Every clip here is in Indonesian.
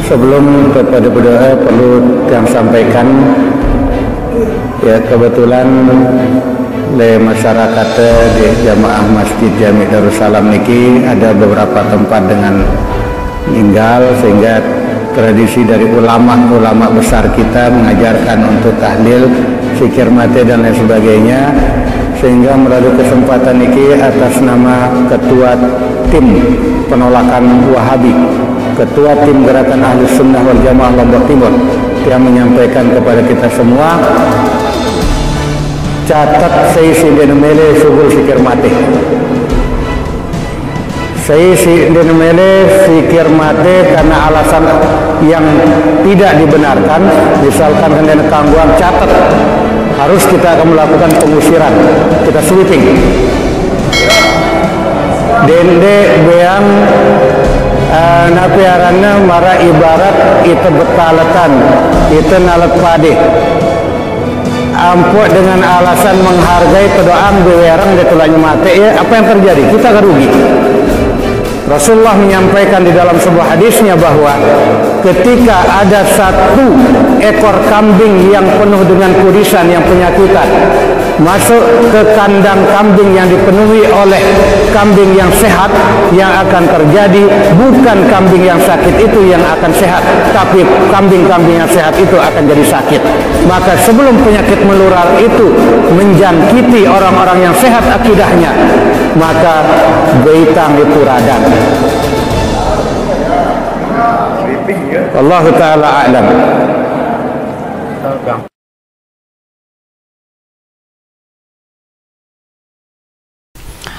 Sebelum kepada berdoa perlu yang sampaikan ya, kebetulan le masyarakat di jamaah Masjid Jami Darussalam niki ada beberapa tempat dengan meninggal, sehingga tradisi dari ulama besar kita mengajarkan untuk tahlil, zikir mate dan lain sebagainya. Sehingga melalui kesempatan ini atas nama Ketua Tim Penolakan Wahabi, Ketua Tim Gerakan Ahlus Sunnah wal Jamaah Lombok Timur, yang menyampaikan kepada kita semua, catat saya sindenemele subul zikir mate. Saya sindenemele zikir mate karena alasan yang tidak dibenarkan, misalkan hendak kangguan, catat. Harus kita akan melakukan pengusiran, kita sweeping. Dende beang napiaranna mara ibarat itu betalatan, itu nalat pade. Ampun dengan alasan menghargai kedoaan bewerang ditulaknya mati, ya apa yang terjadi? Kita akan rugi. Rasulullah menyampaikan di dalam sebuah hadisnya bahwa ketika ada satu ekor kambing yang penuh dengan kurisan yang penyakitan masuk ke kandang kambing yang dipenuhi oleh kambing yang sehat, yang akan terjadi bukan kambing yang sakit itu yang akan sehat, tapi kambing-kambing yang sehat itu akan jadi sakit. Maka sebelum penyakit menular itu menjangkiti orang-orang yang sehat akidahnya, maka beitang itu radang. Allah Ta'ala a'lam.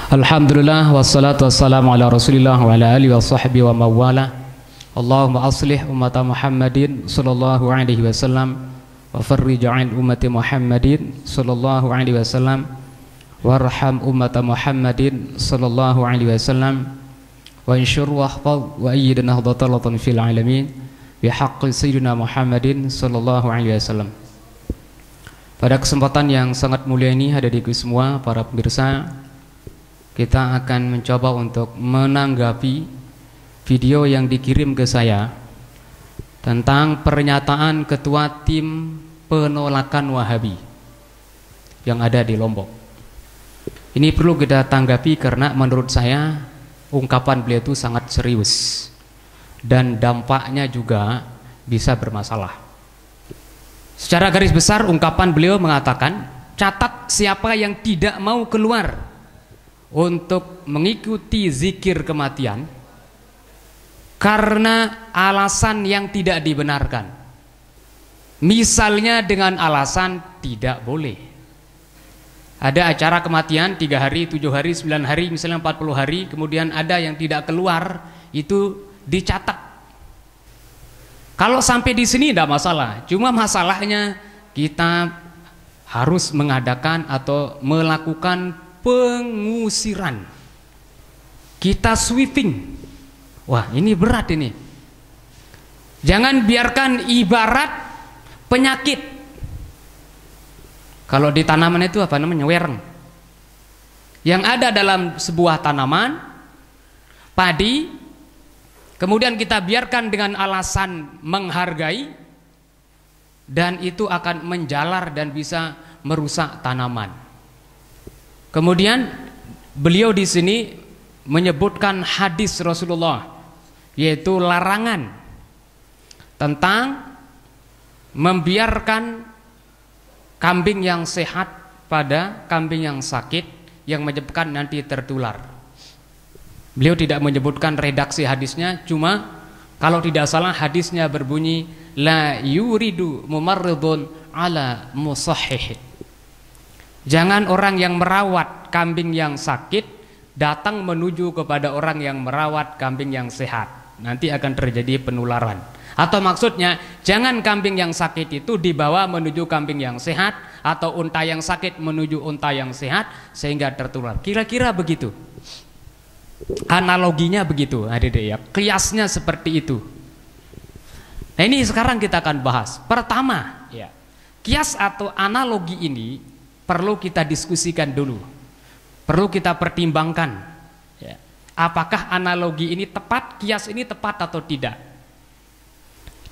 Alhamdulillah wassalatu wassalamu ala Rasulillah wa ala alihi wa sahbihi wa mawala. Allahumma aslih ummata Muhammadin sallallahu alaihi wasallam wa farrij 'an ummati Muhammadin sallallahu alaihi wasallam warham ummata Muhammadin sallallahu alaihi wasallam wa insyur wahfaz wa ayyid nahdatan fil alamin bihaqqi sayyidina Muhammadin sallallahu alaihi wasallam. Pada kesempatan yang sangat mulia ini, hadirin semua para pemirsa, kita akan mencoba untuk menanggapi video yang dikirim ke saya tentang pernyataan Ketua Tim Penolakan Wahabi yang ada di Lombok. Ini perlu kita tanggapi karena menurut saya ungkapan beliau itu sangat serius dan dampaknya juga bisa bermasalah. Secara garis besar ungkapan beliau mengatakan, catat siapa yang tidak mau keluar untuk mengikuti zikir kematian karena alasan yang tidak dibenarkan, misalnya dengan alasan tidak boleh. Ada acara kematian 3 hari, 7 hari, 9 hari, misalnya 40 hari, kemudian ada yang tidak keluar, itu dicatat. Kalau sampai di sini tidak masalah, cuma masalahnya kita harus mengadakan atau melakukan pengusiran, kita sweeping. Wah, ini berat ini. Jangan biarkan ibarat penyakit. Kalau di tanaman itu apa namanya? Wereng. Yang ada dalam sebuah tanaman padi, kemudian kita biarkan dengan alasan menghargai, dan itu akan menjalar dan bisa merusak tanaman. Kemudian beliau di sini menyebutkan hadis Rasulullah, yaitu larangan tentang membiarkan kambing yang sehat pada kambing yang sakit, yang menyebabkan nanti tertular. Beliau tidak menyebutkan redaksi hadisnya, cuma kalau tidak salah hadisnya berbunyi la yuridu mumarridun ala musahhih. Jangan orang yang merawat kambing yang sakit datang menuju kepada orang yang merawat kambing yang sehat, nanti akan terjadi penularan. Atau maksudnya jangan kambing yang sakit itu dibawa menuju kambing yang sehat, atau unta yang sakit menuju unta yang sehat sehingga tertular. Kira-kira begitu. Analoginya begitu, adik-adik ya. Kiasnya seperti itu. Nah, ini sekarang kita akan bahas. Pertama, ya, kias atau analogi ini perlu kita diskusikan dulu, perlu kita pertimbangkan, ya. Apakah analogi ini tepat, kias ini tepat atau tidak?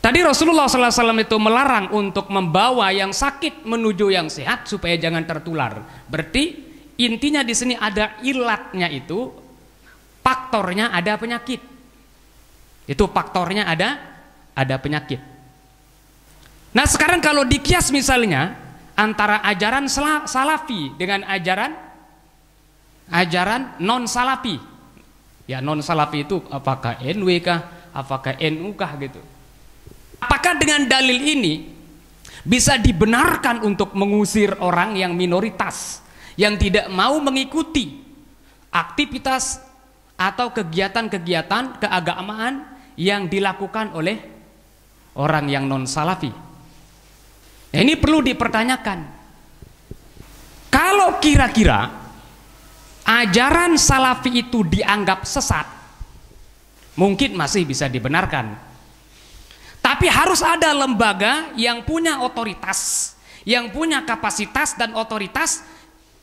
Tadi Rasulullah SAW itu melarang untuk membawa yang sakit menuju yang sehat supaya jangan tertular. Berarti intinya di sini ada ilatnya, itu faktornya ada penyakit. Itu faktornya ada penyakit. Nah sekarang kalau dikias misalnya antara ajaran salafi dengan ajaran non salafi. Ya non salafi itu apakah NW kah, apakah NU kah gitu. Apakah dengan dalil ini bisa dibenarkan untuk mengusir orang yang minoritas, yang tidak mau mengikuti aktivitas atau kegiatan-kegiatan keagamaan yang dilakukan oleh orang yang non salafi? Nah, ini perlu dipertanyakan. Kalau kira-kira ajaran salafi itu dianggap sesat, mungkin masih bisa dibenarkan. Tapi harus ada lembaga yang punya otoritas, yang punya kapasitas dan otoritas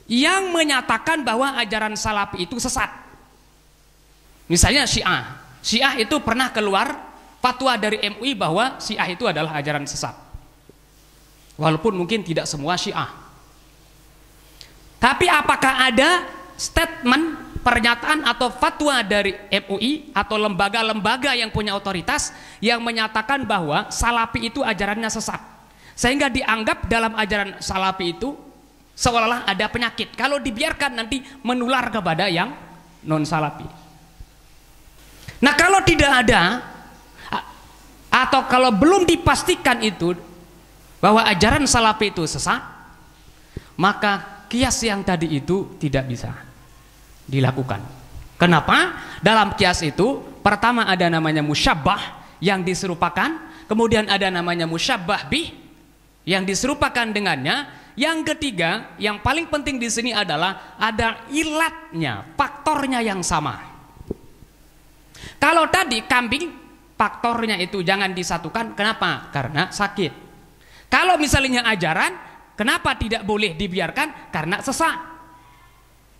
yang menyatakan bahwa ajaran salafi itu sesat. Misalnya Syiah. Syiah itu pernah keluar fatwa dari MUI bahwa Syiah itu adalah ajaran sesat. Walaupun mungkin tidak semua Syiah. Tapi apakah ada statement, pernyataan atau fatwa dari MUI atau lembaga-lembaga yang punya otoritas yang menyatakan bahwa salafi itu ajarannya sesat, sehingga dianggap dalam ajaran salafi itu seolah-olah ada penyakit kalau dibiarkan nanti menular kepada yang non salafi? Nah kalau tidak ada atau kalau belum dipastikan itu bahwa ajaran salafi itu sesat, maka kias yang tadi itu tidak bisa dilakukan. Kenapa? Dalam kias itu pertama ada namanya musyabbah yang diserupakan, kemudian ada namanya musyabbah bih yang diserupakan dengannya. Yang ketiga, yang paling penting di sini adalah ada ilatnya, faktornya yang sama. Kalau tadi kambing, faktornya itu jangan disatukan. Kenapa? Karena sakit. Kalau misalnya ajaran, kenapa tidak boleh dibiarkan? Karena sesat.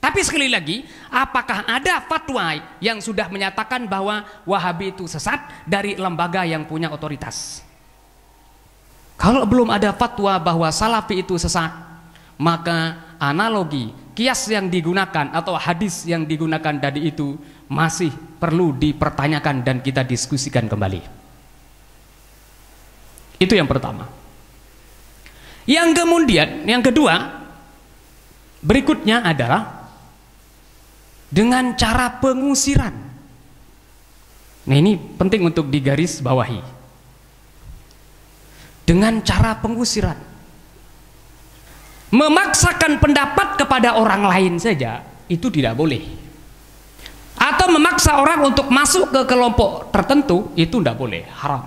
Tapi sekali lagi, apakah ada fatwa yang sudah menyatakan bahwa Wahabi itu sesat dari lembaga yang punya otoritas? Kalau belum ada fatwa bahwa Salafi itu sesat, maka analogi, kias yang digunakan atau hadis yang digunakan tadi itu masih perlu dipertanyakan dan kita diskusikan kembali. Itu yang pertama. Yang kemudian, yang kedua, berikutnya adalah dengan cara pengusiran. Nah ini penting untuk digaris bawahi. Dengan cara pengusiran, memaksakan pendapat kepada orang lain saja itu tidak boleh. Atau memaksa orang untuk masuk ke kelompok tertentu itu tidak boleh, haram.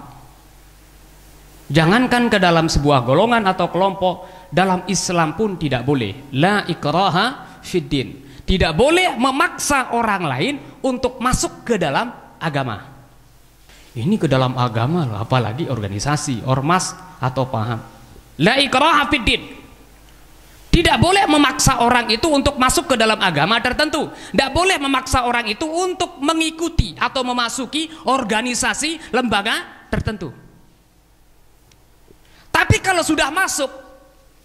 Jangankan ke dalam sebuah golongan atau kelompok, dalam Islam pun tidak boleh. La ikraha fiddin. Tidak boleh memaksa orang lain untuk masuk ke dalam agama. Ini ke dalam agama loh, apalagi organisasi, ormas atau paham. La ikraha fiddin. Tidak boleh memaksa orang itu untuk masuk ke dalam agama tertentu. Tidak boleh memaksa orang itu untuk mengikuti atau memasuki organisasi, lembaga tertentu. Tapi kalau sudah masuk,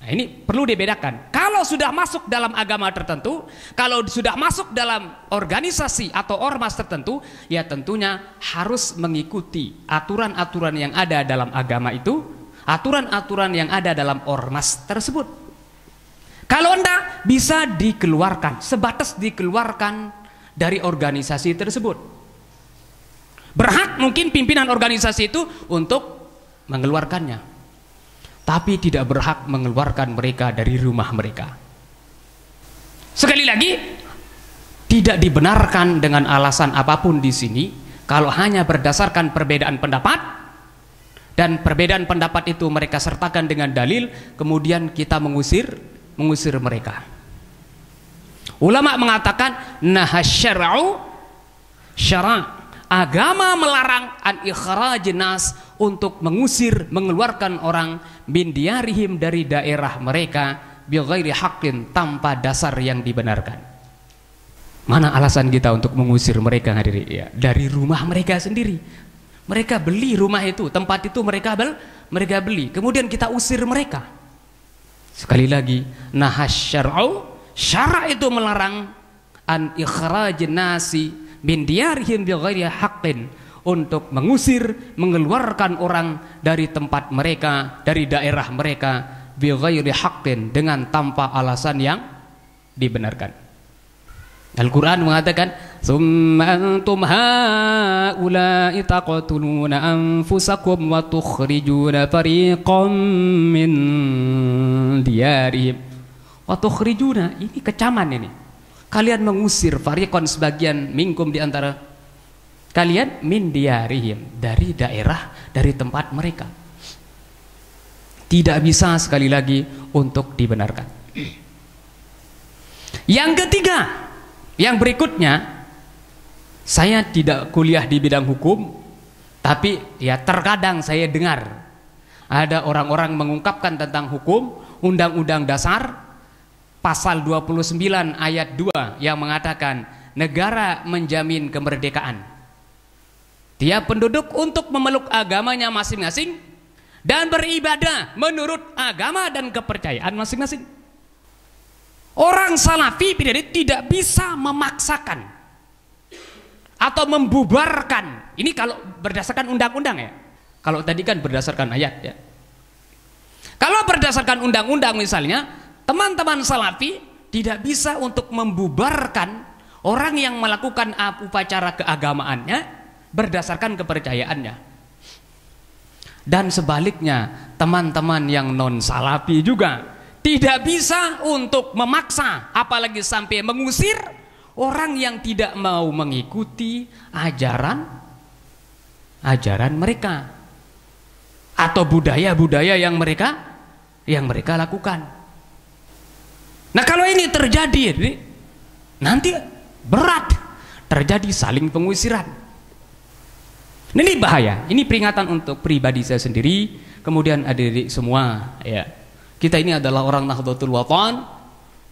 nah ini perlu dibedakan. Kalau sudah masuk dalam agama tertentu, kalau sudah masuk dalam organisasi atau ormas tertentu, ya tentunya harus mengikuti aturan-aturan yang ada dalam agama itu, aturan-aturan yang ada dalam ormas tersebut. Kalau enggak, bisa dikeluarkan, sebatas dikeluarkan dari organisasi tersebut. Berhak mungkin pimpinan organisasi itu untuk mengeluarkannya, tapi tidak berhak mengeluarkan mereka dari rumah mereka. Sekali lagi, tidak dibenarkan dengan alasan apapun di sini, kalau hanya berdasarkan perbedaan pendapat, dan perbedaan pendapat itu mereka sertakan dengan dalil, kemudian kita mengusir mereka. Ulama mengatakan nahasyar'u syara', agama melarang an ikhrajin nas, untuk mengusir, mengeluarkan orang min diyarihim, dari daerah mereka, bi ghairi haqqin, tanpa dasar yang dibenarkan. Mana alasan kita untuk mengusir mereka? Ya, dari rumah mereka sendiri. Mereka beli rumah itu, tempat itu mereka beli. Kemudian kita usir mereka. Sekali lagi, nahas syar'u, syara' itu melarang an ikhrajin nasi min diyarihim bighairi haqqin, untuk mengusir, mengeluarkan orang dari tempat mereka, dari daerah mereka, bighairi haqqin, dengan tanpa alasan yang dibenarkan. Al-Quran mengatakan, "Tsumma antum haula'i taqtuluna anfusakum wa tukhrijuna fariqam min diyarihim." Wa tukhrijuna, ini kecaman ini. Kalian mengusir fariqan, sebagian minkum, di antara kalian, min diyarihim, dari daerah, dari tempat mereka. Tidak bisa, sekali lagi, untuk dibenarkan. Yang ketiga, yang berikutnya, saya tidak kuliah di bidang hukum, tapi ya terkadang saya dengar ada orang-orang mengungkapkan tentang hukum Undang-Undang Dasar pasal 29 ayat 2 yang mengatakan negara menjamin kemerdekaan tiap penduduk untuk memeluk agamanya masing-masing dan beribadah menurut agama dan kepercayaan masing-masing. Orang Salafi tidak bisa memaksakan atau membubarkan. Ini kalau berdasarkan undang-undang ya. Kalau tadi kan berdasarkan ayat ya. Kalau berdasarkan undang-undang misalnya, teman-teman Salafi tidak bisa untuk membubarkan orang yang melakukan upacara keagamaannya berdasarkan kepercayaannya. Dan sebaliknya, teman-teman yang non-Salafi juga tidak bisa untuk memaksa, apalagi sampai mengusir orang yang tidak mau mengikuti ajaran mereka atau budaya-budaya yang mereka lakukan. Nah, kalau ini terjadi, nanti berat, terjadi saling pengusiran. Ini bahaya. Ini peringatan untuk pribadi saya sendiri, kemudian adik-adik semua ya. Kita ini adalah orang Nahdlatul Wathon,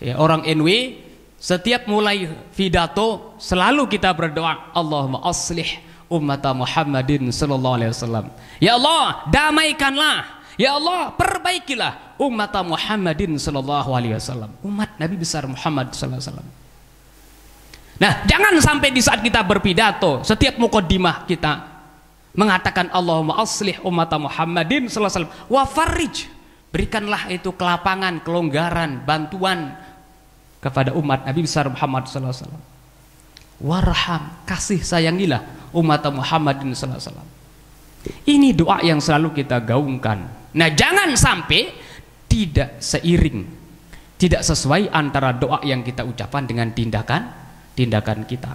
ya, orang NW. Setiap mulai pidato selalu kita berdoa, Allahumma aslih umat Muhammadin sallallahu alaihi wasallam. Ya Allah, damaikanlah. Ya Allah, perbaikilah umat Muhammadin sallallahu alaihi wasallam. Umat Nabi besar Muhammad sallallahu alaihi wasallam. Nah, jangan sampai di saat kita berpidato, setiap muqaddimah kita mengatakan Allahumma aslih umat Muhammadin sallallahu alaihi wasallam wa farrij. Berikanlah itu kelapangan, kelonggaran, bantuan kepada umat Nabi besar Muhammad sallallahu alaihi wasallam. Warham, kasih sayangilah umat Muhammadin sallallahu alaihi wasallam. Ini doa yang selalu kita gaungkan. Nah, jangan sampai tidak seiring, tidak sesuai antara doa yang kita ucapkan dengan tindakan kita.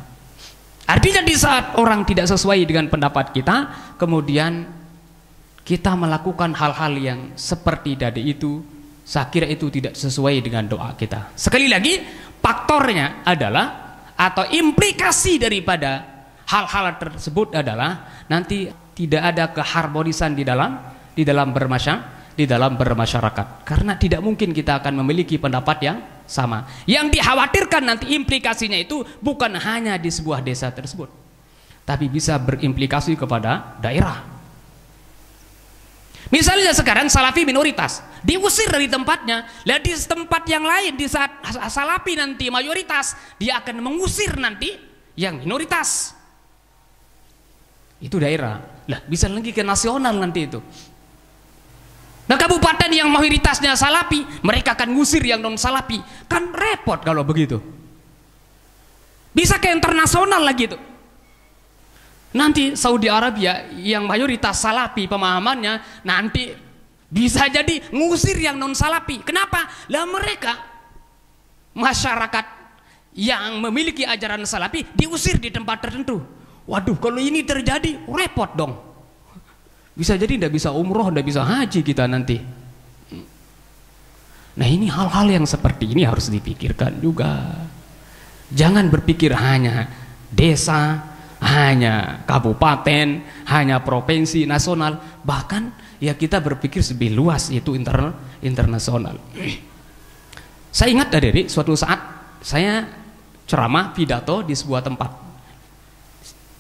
Artinya di saat orang tidak sesuai dengan pendapat kita, kemudian kita melakukan hal-hal yang seperti tadi itu, saya kira itu tidak sesuai dengan doa kita. Sekali lagi, faktornya adalah, atau implikasi daripada hal-hal tersebut adalah nanti tidak ada keharmonisan di dalam bermasyarakat. Karena tidak mungkin kita akan memiliki pendapat yang sama. Yang dikhawatirkan nanti implikasinya itu bukan hanya di sebuah desa tersebut, tapi bisa berimplikasi kepada daerah. Misalnya sekarang Salafi minoritas diusir dari tempatnya, lah di tempat yang lain di saat Salafi nanti mayoritas, dia akan mengusir nanti yang minoritas. Itu daerah. Lah bisa lagi ke nasional nanti itu. Nah, kabupaten yang mayoritasnya Salafi, mereka akan ngusir yang non Salafi. Kan repot kalau begitu. Bisa ke internasional lagi itu. Nanti Saudi Arabia yang mayoritas Salafi pemahamannya, nanti bisa jadi ngusir yang non Salafi. Kenapa? Lah mereka masyarakat yang memiliki ajaran Salafi diusir di tempat tertentu. Waduh, kalau ini terjadi repot dong. Bisa jadi tidak bisa umroh, tidak bisa haji kita nanti. Nah, ini hal-hal yang seperti ini harus dipikirkan juga. Jangan berpikir hanya desa, hanya kabupaten, hanya provinsi, nasional, bahkan ya kita berpikir lebih luas, yaitu internasional. Saya ingat dari suatu saat saya ceramah pidato di sebuah tempat.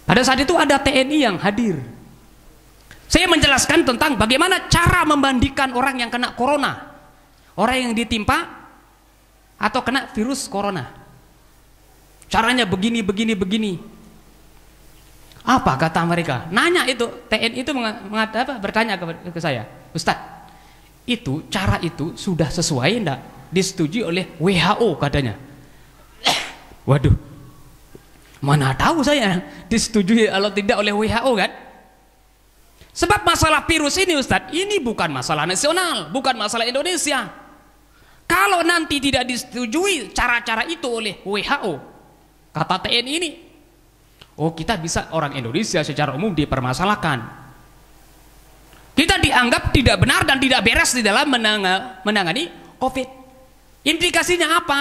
Pada saat itu ada TNI yang hadir. Saya menjelaskan tentang bagaimana cara membandingkan orang yang kena corona, orang yang ditimpa atau kena virus corona. Caranya begini. Apa kata mereka? Nanya itu, TNI itu bertanya ke saya, Ustadz, itu cara itu sudah sesuai enggak? Disetujui oleh WHO katanya. Waduh, mana tahu saya disetujui atau tidak oleh WHO kan? Sebab masalah virus ini Ustadz, ini bukan masalah nasional, bukan masalah Indonesia. Kalau nanti tidak disetujui cara-cara itu oleh WHO, kata TNI ini, oh kita bisa, orang Indonesia secara umum dipermasalahkan. Kita dianggap tidak benar dan tidak beres di dalam menangani COVID. Implikasinya apa?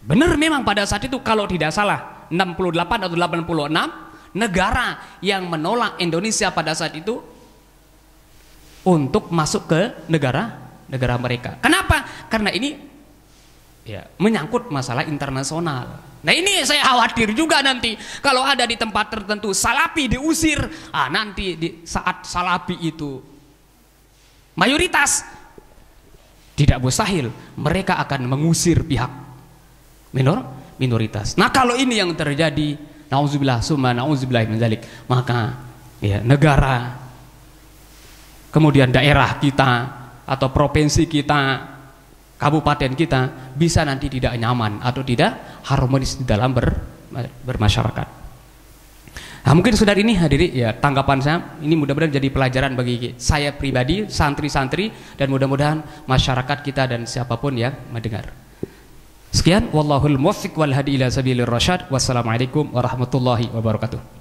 Benar memang pada saat itu kalau tidak salah 68 atau 86 negara yang menolak Indonesia pada saat itu untuk masuk ke negara mereka. Kenapa? Karena ini ya menyangkut masalah internasional. Nah ini saya khawatir juga nanti kalau ada di tempat tertentu Salafi diusir, nanti di saat Salafi itu mayoritas, tidak mustahil mereka akan mengusir pihak minoritas. Nah kalau ini yang terjadi, nauzubillah summa nauzubillah min dzalik, maka ya negara, kemudian daerah kita atau provinsi kita, kabupaten kita bisa nanti tidak nyaman atau tidak harmonis di dalam bermasyarakat. Nah, mungkin saudara ini hadiri ya tanggapan saya ini mudah-mudahan jadi pelajaran bagi saya pribadi, santri-santri, dan mudah-mudahan masyarakat kita dan siapapun yang mendengar. Sekian, wallahul muwaffiq wal hadi ila sabilir rasyad. Wassalamualaikum warahmatullahi wabarakatuh.